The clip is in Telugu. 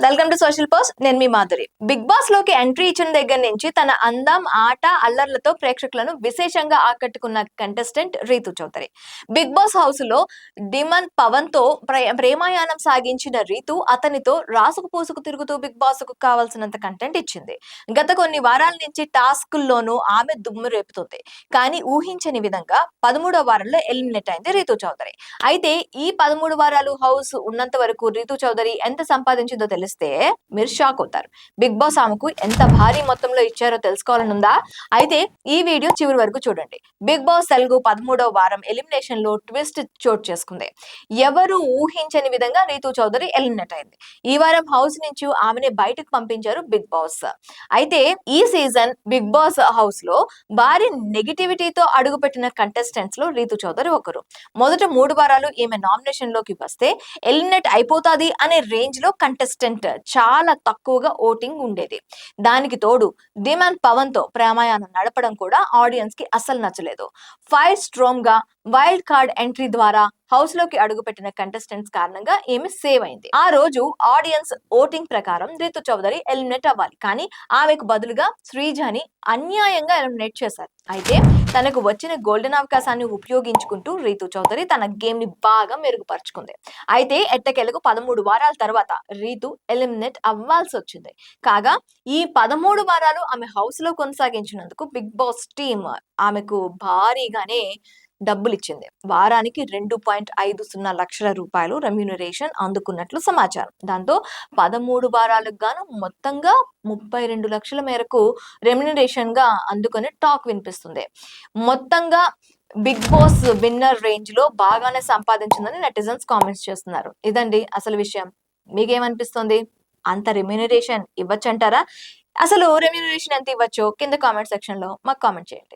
Welcome to social post. నేను మీ మాధురి. బిగ్ బాస్ లోకి ఎంట్రీ ఇచ్చిన దగ్గర నుంచి తన అందం, ఆట, అల్లర్లతో ప్రేక్షకులను విశేషంగా ఆకట్టుకున్న contestant Rithu Chowdary. Bigg Boss house లో డిమన్ పవన్ తో ప్రేమాయాణం సాగించిన రీతు అతనితో రాసుకు పూసుకు తిరుగుతూ బిగ్ బాస్ కు కావాల్సినంత కంటెంట్ ఇచ్చింది. గత కొన్ని వారాల నుంచి టాస్కుల్లోనూ ఆమె దుమ్ము రేపుతుంది. కానీ ఊహించని విధంగా 13వ వారంలో ఎలిమినేట్ అయింది రీతు చౌదరి. అయితే ఈ 13 వారాలు హౌస్ ఉన్నంత వరకు రీతు చౌదరి ఎంత సంపాదించిందో తెలిస్తే మీరు షాక్ అవుతారు. బిగ్ బాస్ ఆమెకు ఎంత భారీ మొత్తంలో ఇచ్చారో తెలుసుకోవాలనుందా? అయితే ఈ వీడియో చివరి వరకు చూడండి. బిగ్ బాస్ తెలుగు 13వ వారం ఎలిమినేషన్ లో ట్విస్ట్ చోటు చేసుకుంది. ఎవరు ఊహించని విధంగా రీతు చౌదరి ఎలిమినేట్ అయింది. ఈ వారం హౌస్ నుంచి ఆమెని బయటకు పంపించారు బిగ్ బాస్. అయితే ఈ సీజన్ బిగ్ బాస్ హౌస్ లో భారీ నెగిటివిటీతో అడుగుపెట్టిన కంటెస్టెంట్స్ లో రీతు చౌదరి ఒకరు. మొదట 3 వారాలు ఈమె నామినేషన్ లోకి వస్తే ఎలిమినేట్ అయిపోతాది అనే రేంజ్ లో కంటెస్టెంట్ చాలా తక్కువగా ఓటింగ్ ఉండేది. దానికి తోడు డిమాండ్ పవన్ తో ప్రేమాయాణం నడపడం కూడా ఆడియన్స్ కి అస్సలు నచ్చలేదు. ఫైర్ స్ట్రాంగ్ గా వైల్డ్ కార్డ్ ఎంట్రీ ద్వారా హౌస్ లోకి అడుగుపెట్టిన కంటెస్టెంట్స్ కారణంగా ఈమె సేవ్ అయింది. ఆ రోజు ఆడియన్స్ ఓటింగ్ ప్రకారం రీతు చౌదరి ఎలిమినేట్ అవ్వాలి, కానీ ఆమెకు బదులుగా శ్రీజని అన్యాయంగా ఎలిమినేట్ చేశారు. అయితే తనకు వచ్చిన గోల్డెన్ అవకాశాన్ని ఉపయోగించుకుంటూ రీతు చౌదరి తన గేమ్ ని బాగా మెరుగుపరుచుకుంది. అయితే ఎట్టకేలకు 13 వారాల తర్వాత రీతు ఎలిమినేట్ అవ్వాల్సి వచ్చింది. కాగా ఈ 13 వారాలు ఆమె హౌస్ లో కొనసాగించినందుకు బిగ్ బాస్ టీమ్ ఆమెకు భారీగానే డబ్బులు ఇచ్చింది. వారానికి 2.50 లక్షల రూపాయలు రెమ్యూనరేషన్ అందుకున్నట్లు సమాచారం. దాంతో 13 వారాలకు గాను మొత్తంగా 32 లక్షల మేరకు రెమ్యూనరేషన్ గా అందుకుని టాక్ వినిపిస్తుంది. మొత్తంగా బిగ్ బాస్ విన్నర్ రేంజ్ లో బాగానే సంపాదించిందని నెటిజన్స్ కామెంట్స్ చేస్తున్నారు. ఇదండి అసలు విషయం. మీకేమనిపిస్తుంది? అంత రెమ్యూనరేషన్ ఇవ్వచ్చంటారా? అసలు రెమ్యూనరేషన్ ఎంత ఇవ్వచ్చో కింద కామెంట్ సెక్షన్ లో మాకు కామెంట్ చేయండి.